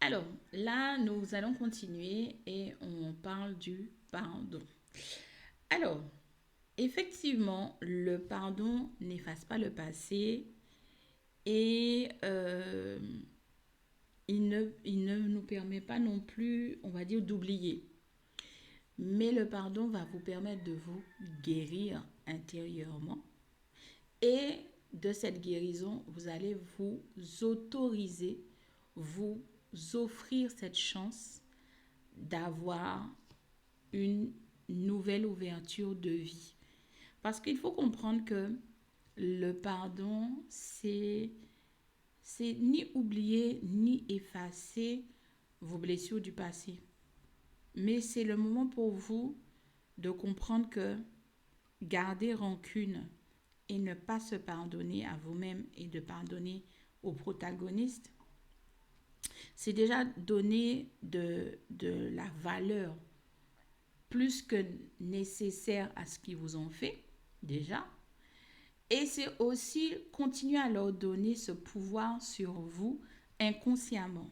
Alors, là, nous allons continuer et on parle du pardon. Alors, effectivement, le pardon n'efface pas le passé et il ne nous permet pas non plus, on va dire, d'oublier. Mais le pardon va vous permettre de vous guérir intérieurement. Et de cette guérison, vous allez vous autoriser, vous offrir cette chance d'avoir une nouvelle ouverture de vie. Parce qu'il faut comprendre que le pardon, c'est ni oublier ni effacer vos blessures du passé. Mais c'est le moment pour vous de comprendre que garder rancune et ne pas se pardonner à vous-même et de pardonner au protagoniste, c'est déjà donner de la valeur plus que nécessaire à ce qu'ils vous ont fait, déjà. Et c'est aussi continuer à leur donner ce pouvoir sur vous inconsciemment.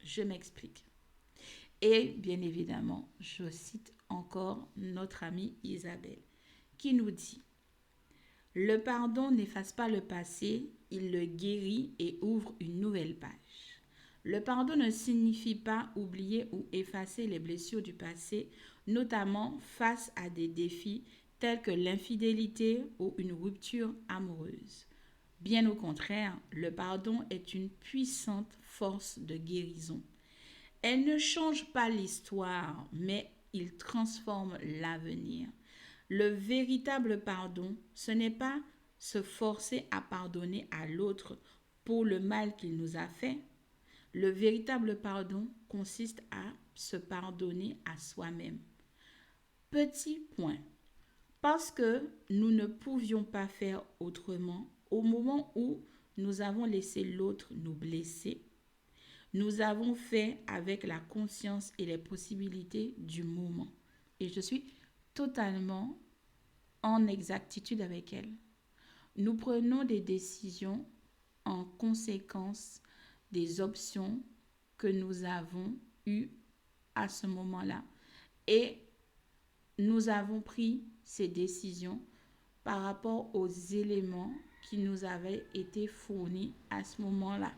Je m'explique. Et bien évidemment, je cite encore notre amie Isabelle, qui nous dit: le pardon n'efface pas le passé, il le guérit et ouvre une nouvelle page. Le pardon ne signifie pas oublier ou effacer les blessures du passé, notamment face à des défis tels que l'infidélité ou une rupture amoureuse. Bien au contraire, le pardon est une puissante force de guérison. Elle ne change pas l'histoire, mais il transforme l'avenir. Le véritable pardon, ce n'est pas se forcer à pardonner à l'autre pour le mal qu'il nous a fait. Le véritable pardon consiste à se pardonner à soi-même. Petit point. Parce que nous ne pouvions pas faire autrement au moment où nous avons laissé l'autre nous blesser, nous avons fait avec la conscience et les possibilités du moment. Et je suis totalement en exactitude avec elle. Nous prenons des décisions en conséquence des options que nous avons eues à ce moment-là. Et nous avons pris ces décisions par rapport aux éléments qui nous avaient été fournis à ce moment-là.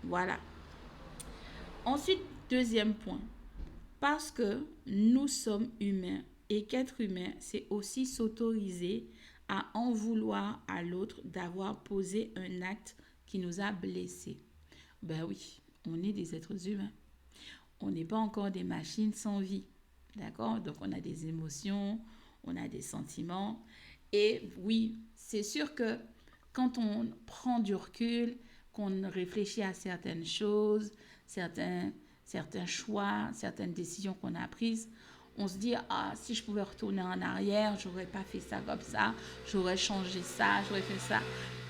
Voilà. Ensuite, deuxième point, parce que nous sommes humains et qu'être humain, c'est aussi s'autoriser à en vouloir à l'autre d'avoir posé un acte qui nous a blessés. Ben oui, on est des êtres humains. On n'est pas encore des machines sans vie. D'accord? Donc on a des émotions, on a des sentiments. Et oui, c'est sûr que quand on prend du recul, qu'on réfléchit à certaines choses, certains, certains choix, certaines décisions qu'on a prises, on se dit, ah, si je pouvais retourner en arrière, j'aurais pas fait ça comme ça, j'aurais changé ça, j'aurais fait ça.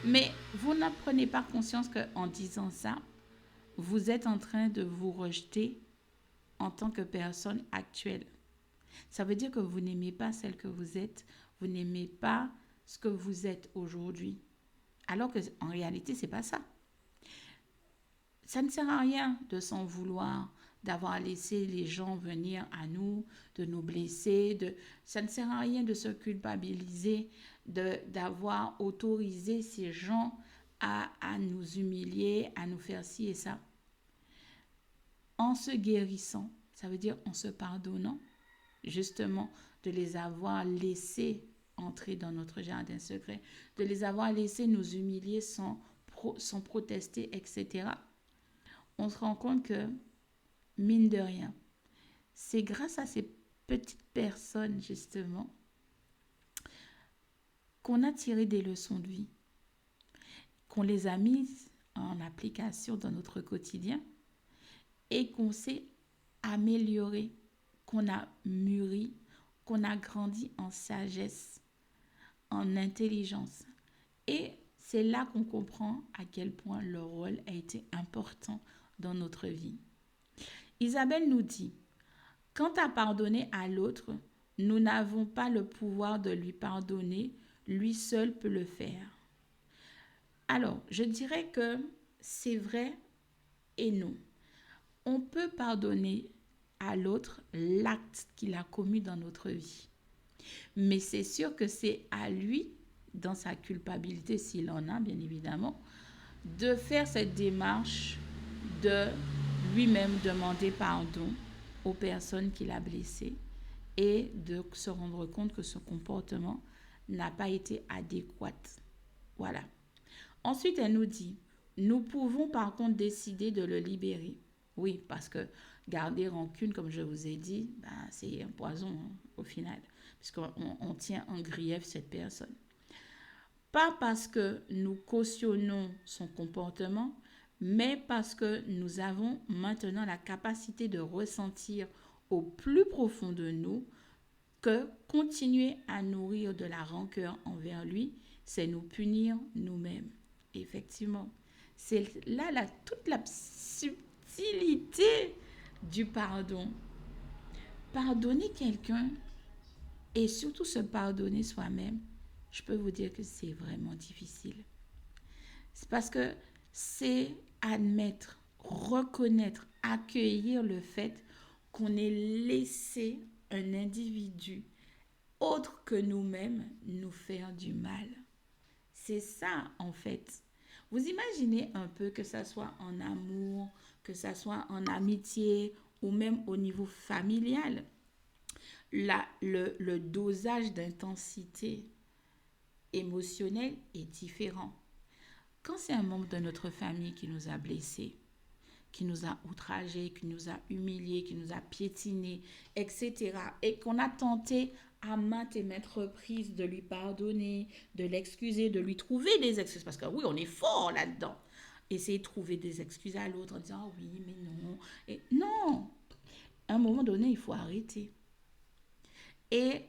Mais vous ne prenez pas conscience qu'en disant ça, vous êtes en train de vous rejeter en tant que personne actuelle. Ça veut dire que vous n'aimez pas celle que vous êtes, vous n'aimez pas ce que vous êtes aujourd'hui. Alors que en réalité, c'est pas ça. Ça ne sert à rien de s'en vouloir, d'avoir laissé les gens venir à nous, de nous blesser. Ça ne sert à rien de se culpabiliser, d'avoir autorisé ces gens à nous humilier, à nous faire ci et ça. En se guérissant, ça veut dire en se pardonnant, justement, de les avoir laissés entrer dans notre jardin secret, de les avoir laissés nous humilier sans protester, etc. On se rend compte que, mine de rien, c'est grâce à ces petites personnes, justement, qu'on a tiré des leçons de vie, qu'on les a mises en application dans notre quotidien et qu'on s'est amélioré, qu'on a mûri, qu'on a grandi en sagesse, en intelligence. Et c'est là qu'on comprend à quel point leur rôle a été important dans notre vie. Isabelle nous dit: quant à pardonner à l'autre, nous n'avons pas le pouvoir de lui pardonner, lui seul peut le faire. Alors, je dirais que c'est vrai et non. On peut pardonner à l'autre l'acte qu'il a commis dans notre vie. Mais c'est sûr que c'est à lui, dans sa culpabilité, s'il en a, bien évidemment, de faire cette démarche de lui-même demander pardon aux personnes qu'il a blessées et de se rendre compte que son comportement n'a pas été adéquat. Voilà. Ensuite, elle nous dit, nous pouvons par contre décider de le libérer. Oui, parce que garder rancune, comme je vous ai dit, c'est un poison au final, puisqu'on tient en grief cette personne. Pas parce que nous cautionnons son comportement, mais parce que nous avons maintenant la capacité de ressentir au plus profond de nous que continuer à nourrir de la rancœur envers lui, c'est nous punir nous-mêmes. Effectivement, c'est là toute la subtilité du pardon. Pardonner quelqu'un et surtout se pardonner soi-même, je peux vous dire que c'est vraiment difficile. C'est parce que c'est admettre, reconnaître, accueillir le fait qu'on ait laissé un individu autre que nous-mêmes nous faire du mal. C'est ça en fait. Vous imaginez un peu que ça soit en amour, que ça soit en amitié ou même au niveau familial. Le dosage d'intensité émotionnelle est différent. Quand c'est un membre de notre famille qui nous a blessés, qui nous a outragés, qui nous a humiliés, qui nous a piétinés, etc. et qu'on a tenté à maintes et maintes reprises de lui pardonner, de l'excuser, de lui trouver des excuses. Parce que oui, on est fort là-dedans. Essayer de trouver des excuses à l'autre en disant « oui, mais non ». Et non, à un moment donné, il faut arrêter. Et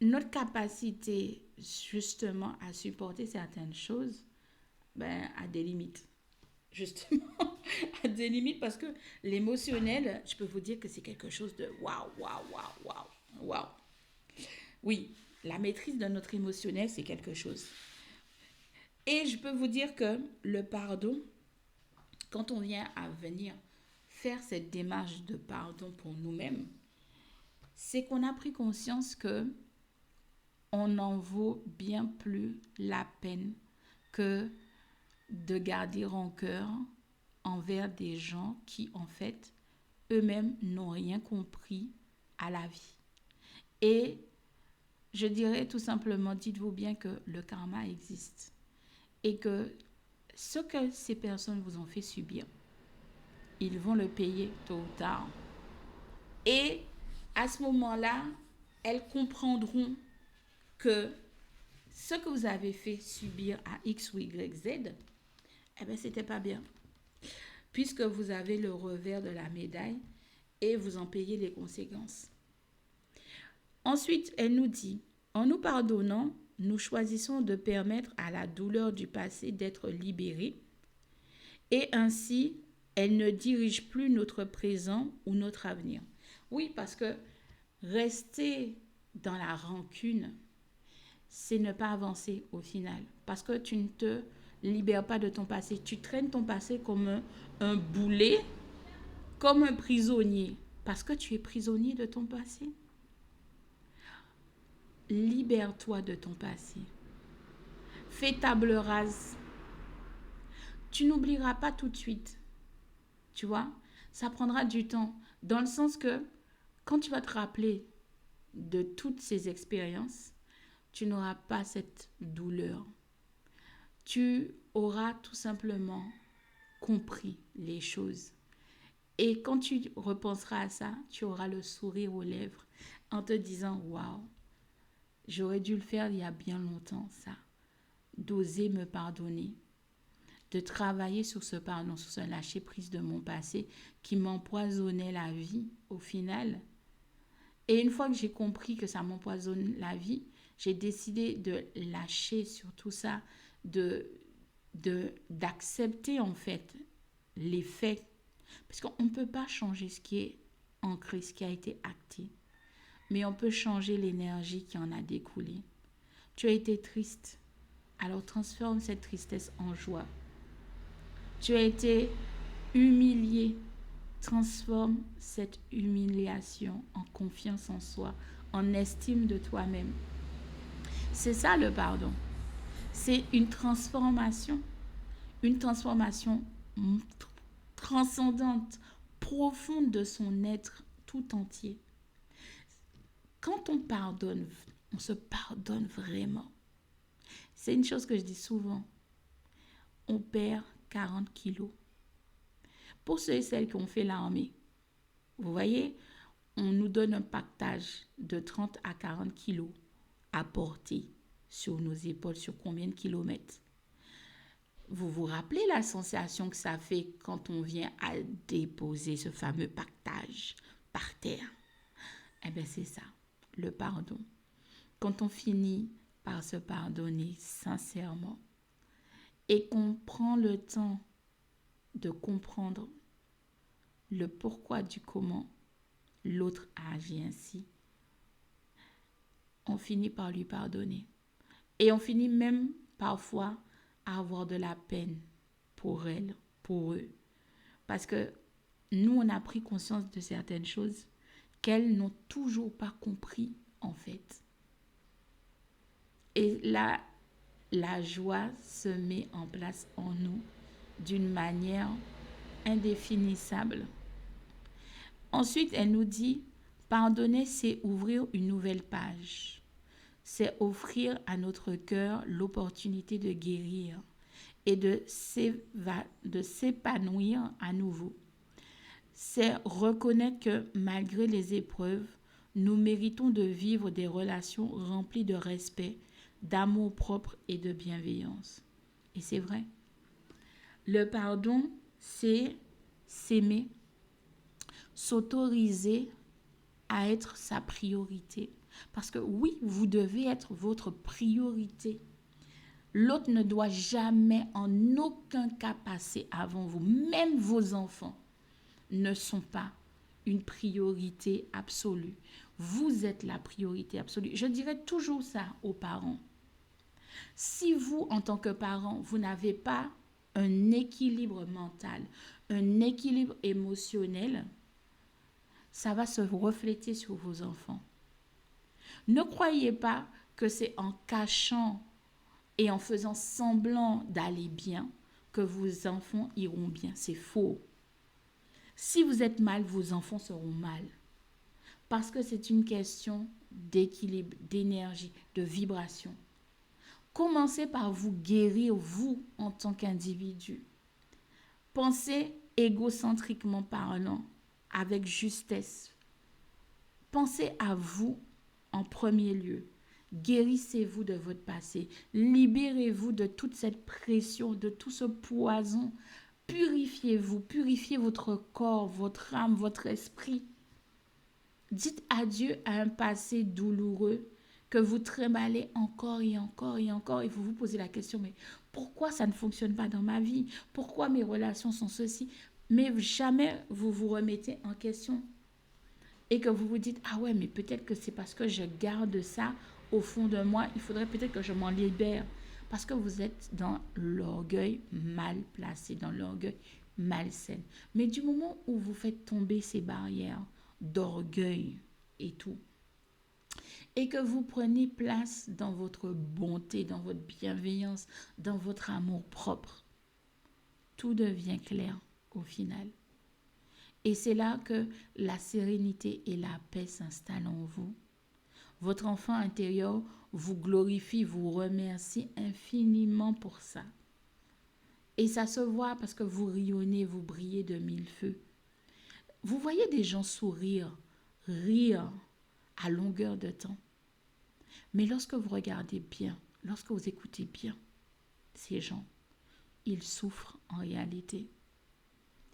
notre capacité justement à supporter certaines choses a des limites. Justement, à des limites parce que l'émotionnel, je peux vous dire que c'est quelque chose de waouh, waouh, waouh, waouh, waouh. Oui, la maîtrise de notre émotionnel, c'est quelque chose. Et je peux vous dire que le pardon, quand on vient à venir faire cette démarche de pardon pour nous-mêmes, c'est qu'on a pris conscience que on en vaut bien plus la peine que de garder rancœur envers des gens qui, en fait, eux-mêmes n'ont rien compris à la vie. Et je dirais tout simplement, dites-vous bien que le karma existe et que ce que ces personnes vous ont fait subir, ils vont le payer tôt ou tard. Et à ce moment-là, elles comprendront que ce que vous avez fait subir à X ou Y, Z, c'était pas bien. Puisque vous avez le revers de la médaille et vous en payez les conséquences. Ensuite, elle nous dit, en nous pardonnant, nous choisissons de permettre à la douleur du passé d'être libérée et ainsi, elle ne dirige plus notre présent ou notre avenir. Oui, parce que rester dans la rancune, c'est ne pas avancer au final. Parce que tu ne te libères pas de ton passé. Tu traînes ton passé comme un boulet, comme un prisonnier. Parce que tu es prisonnier de ton passé. Libère-toi de ton passé. Fais table rase. Tu n'oublieras pas tout de suite. Tu vois, ça prendra du temps. Dans le sens que quand tu vas te rappeler de toutes ces expériences, tu n'auras pas cette douleur. Tu auras tout simplement compris les choses. Et quand tu repenseras à ça, tu auras le sourire aux lèvres en te disant « Waouh, j'aurais dû le faire il y a bien longtemps, ça. » D'oser me pardonner, de travailler sur ce pardon, sur ce lâcher-prise de mon passé qui m'empoisonnait la vie au final. Et une fois que j'ai compris que ça m'empoisonne la vie, j'ai décidé de lâcher sur tout ça, d'accepter en fait les faits. Parce qu'on ne peut pas changer ce qui est ancré, ce qui a été acté. Mais on peut changer l'énergie qui en a découlé. Tu as été triste, alors transforme cette tristesse en joie. Tu as été humilié, transforme cette humiliation en confiance en soi, en estime de toi-même. C'est ça le pardon. C'est une transformation transcendante, profonde de son être tout entier. Quand on pardonne, on se pardonne vraiment. C'est une chose que je dis souvent. On perd 40 kilos. Pour ceux et celles qui ont fait l'armée, vous voyez, on nous donne un pactage de 30 à 40 kilos à porter sur nos épaules, sur combien de kilomètres. Vous vous rappelez la sensation que ça fait quand on vient à déposer ce fameux pactage par terre? Eh bien, c'est ça, le pardon. Quand on finit par se pardonner sincèrement et qu'on prend le temps de comprendre le pourquoi du comment l'autre a agi ainsi, on finit par lui pardonner. Et on finit même parfois à avoir de la peine pour elle, pour eux. Parce que nous, on a pris conscience de certaines choses qu'elles n'ont toujours pas compris en fait. Et là, la joie se met en place en nous d'une manière indéfinissable. Ensuite, elle nous dit, pardonner, c'est ouvrir une nouvelle page. C'est offrir à notre cœur l'opportunité de guérir et de s'épanouir à nouveau. C'est reconnaître que malgré les épreuves, nous méritons de vivre des relations remplies de respect, d'amour propre et de bienveillance. Et c'est vrai. Le pardon, c'est s'aimer, s'autoriser à être sa priorité. Parce que oui, vous devez être votre priorité. L'autre ne doit jamais en aucun cas passer avant vous. Même vos enfants ne sont pas une priorité absolue. Vous êtes la priorité absolue. Je dirais toujours ça aux parents. Si vous, en tant que parent, vous n'avez pas un équilibre mental, un équilibre émotionnel, ça va se refléter sur vos enfants. Ne croyez pas que c'est en cachant et en faisant semblant d'aller bien que vos enfants iront bien. C'est faux. Si vous êtes mal, vos enfants seront mal. Parce que c'est une question d'équilibre, d'énergie, de vibration. Commencez par vous guérir, vous, en tant qu'individu. Pensez égocentriquement parlant, avec justesse. Pensez à vous en premier lieu. Guérissez-vous de votre passé. Libérez-vous de toute cette pression, de tout ce poison. Purifiez-vous, purifiez votre corps, votre âme, votre esprit. Dites adieu à un passé douloureux que vous trémalez encore et encore et encore et vous vous posez la question, mais pourquoi ça ne fonctionne pas dans ma vie? Pourquoi mes relations sont ceci? Mais jamais vous vous remettez en question et que vous vous dites, ah ouais, mais peut-être que c'est parce que je garde ça au fond de moi, il faudrait peut-être que je m'en libère. Parce que vous êtes dans l'orgueil mal placé, dans l'orgueil malsain. Mais du moment où vous faites tomber ces barrières d'orgueil et tout, et que vous prenez place dans votre bonté, dans votre bienveillance, dans votre amour propre, tout devient clair au final. Et c'est là que la sérénité et la paix s'installent en vous. Votre enfant intérieur vous glorifie, vous remercie infiniment pour ça. Et ça se voit parce que vous rayonnez, vous brillez de mille feux. Vous voyez des gens sourire, rire à longueur de temps. Mais lorsque vous regardez bien, lorsque vous écoutez bien ces gens, ils souffrent en réalité.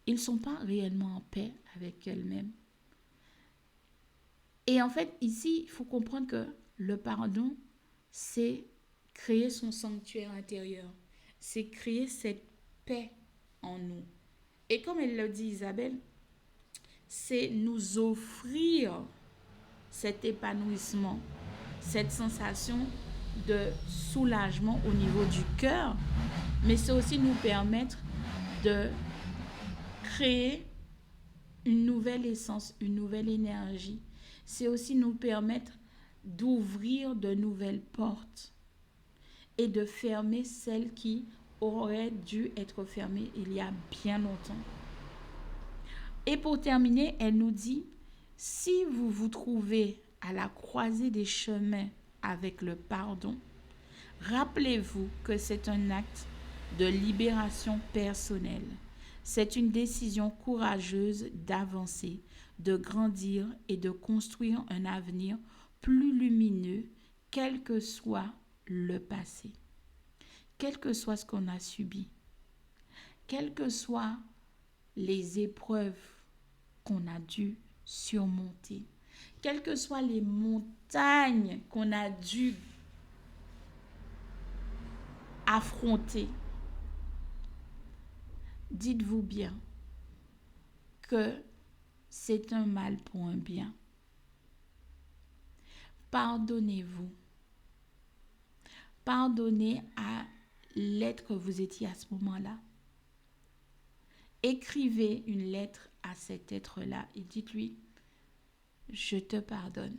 Ils ne sont pas réellement en paix avec eux-mêmes. Et en fait, ici, il faut comprendre que le pardon, c'est créer son sanctuaire intérieur. C'est créer cette paix en nous. Et comme elle le dit Isabelle, c'est nous offrir cet épanouissement, cette sensation de soulagement au niveau du cœur, mais c'est aussi nous permettre de créer une nouvelle essence, une nouvelle énergie. C'est aussi nous permettre d'ouvrir de nouvelles portes et de fermer celles qui auraient dû être fermées il y a bien longtemps. Et pour terminer, elle nous dit, si vous vous trouvez à la croisée des chemins avec le pardon, rappelez-vous que c'est un acte de libération personnelle. C'est une décision courageuse d'avancer, de grandir et de construire un avenir plus lumineux, quel que soit le passé, quel que soit ce qu'on a subi, quelles que soient les épreuves qu'on a dû surmonter, quelles que soient les montagnes qu'on a dû affronter. Dites-vous bien que c'est un mal pour un bien. Pardonnez-vous. Pardonnez à l'être que vous étiez à ce moment-là. Écrivez une lettre à cet être-là et dites-lui, je te pardonne.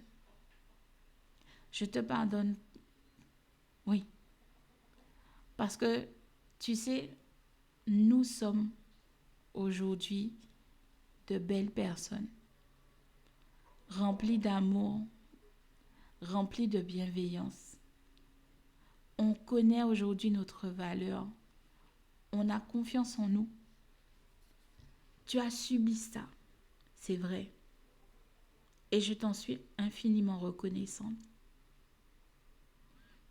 Je te pardonne. Oui. Parce que, tu sais, nous sommes aujourd'hui de belles personnes, remplies d'amour, remplies de bienveillance. On connaît aujourd'hui notre valeur. On a confiance en nous. Tu as subi ça, c'est vrai. Et je t'en suis infiniment reconnaissante.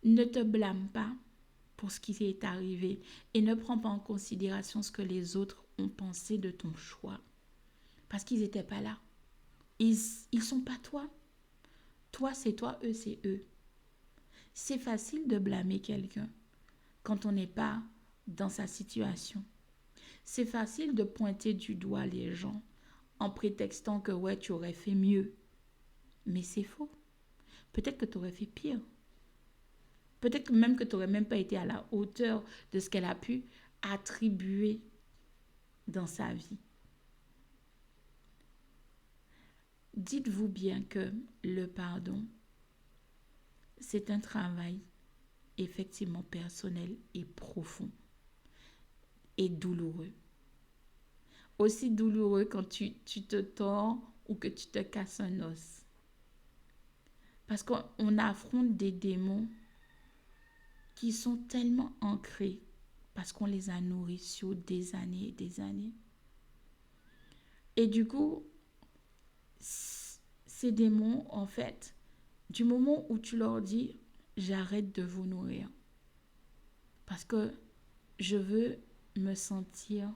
Ne te blâme pas pour ce qui t'est arrivé et ne prends pas en considération ce que les autres ont pensé de ton choix. Parce qu'ils n'étaient pas là. Ils sont pas toi. Toi, c'est toi, eux, c'est eux. C'est facile de blâmer quelqu'un quand on n'est pas dans sa situation. C'est facile de pointer du doigt les gens en prétextant que ouais, tu aurais fait mieux. Mais c'est faux. Peut-être que tu aurais fait pire. Peut-être même que tu n'aurais même pas été à la hauteur de ce qu'elle a pu attribuer dans sa vie. Dites-vous bien que le pardon, c'est un travail effectivement personnel et profond et douloureux. Aussi douloureux quand tu te tords ou que tu te casses un os. Parce qu'on affronte des démons qui sont tellement ancrés parce qu'on les a nourris sur des années et des années. Et du coup, ces démons, en fait, du moment où tu leur dis « j'arrête de vous nourrir » parce que je veux me sentir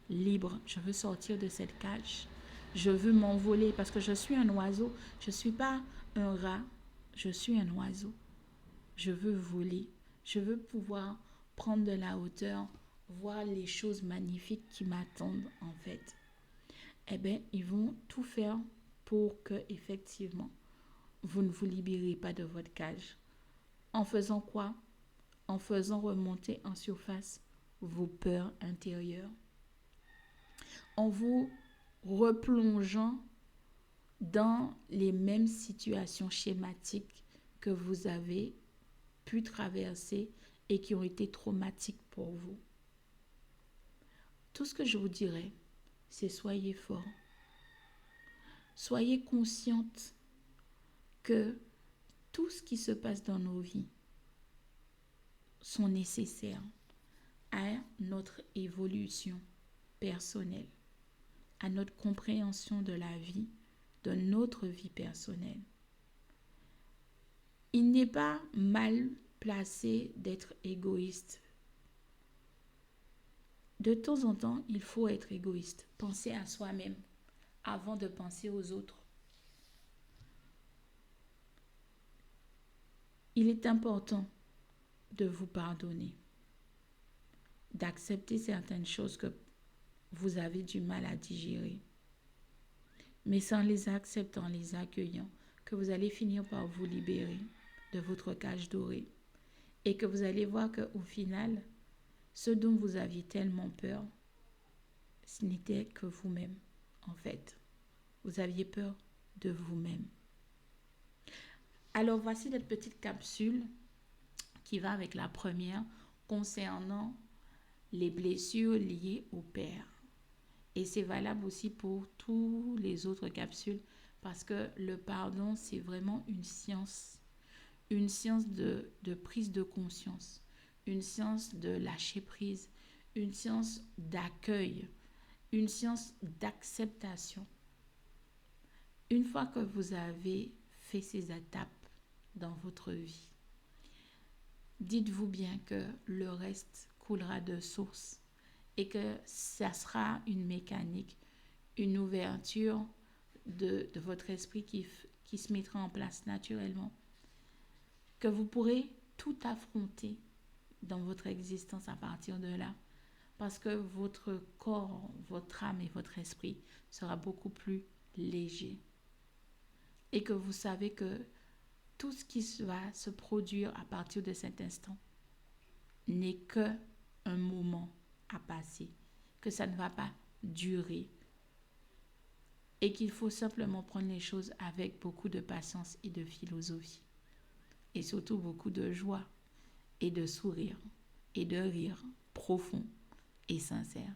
libre, je veux sortir de cette cage, je veux m'envoler parce que je suis un oiseau, je ne suis pas un rat, je suis un oiseau. Je veux voler, je veux pouvoir prendre de la hauteur, voir les choses magnifiques qui m'attendent en fait. Eh bien, ils vont tout faire pour que, effectivement, vous ne vous libérez pas de votre cage. En faisant quoi? En faisant remonter en surface vos peurs intérieures. En vous replongeant dans les mêmes situations schématiques que vous avez pu traverser et qui ont été traumatiques pour vous. Tout ce que je vous dirais, c'est soyez forts. Soyez consciente que tout ce qui se passe dans nos vies sont nécessaires à notre évolution personnelle, à notre compréhension de la vie, de notre vie personnelle. Il n'est pas mal placé d'être égoïste. De temps en temps, il faut être égoïste. Penser à soi-même avant de penser aux autres. Il est important de vous pardonner, d'accepter certaines choses que vous avez du mal à digérer. Mais c'est en les acceptant, en les accueillant, que vous allez finir par vous libérer de votre cage dorée. Et que vous allez voir qu'au final, ce dont vous aviez tellement peur, ce n'était que vous-même, en fait. Vous aviez peur de vous-même. Alors voici cette petite capsule qui va avec la première concernant les blessures liées au père. Et c'est valable aussi pour tous les autres capsules parce que le pardon, c'est vraiment une science de prise de conscience, une science de lâcher prise, une science d'accueil, une science d'acceptation. Une fois que vous avez fait ces étapes dans votre vie, dites-vous bien que le reste coulera de source et que ça sera une mécanique, une ouverture de votre esprit qui se mettra en place naturellement, que vous pourrez tout affronter dans votre existence à partir de là, parce que votre corps, votre âme et votre esprit sera beaucoup plus léger. Et que vous savez que tout ce qui va se produire à partir de cet instant n'est que un moment à passer, que ça ne va pas durer et qu'il faut simplement prendre les choses avec beaucoup de patience et de philosophie et surtout beaucoup de joie et de sourire et de rire profond et sincère.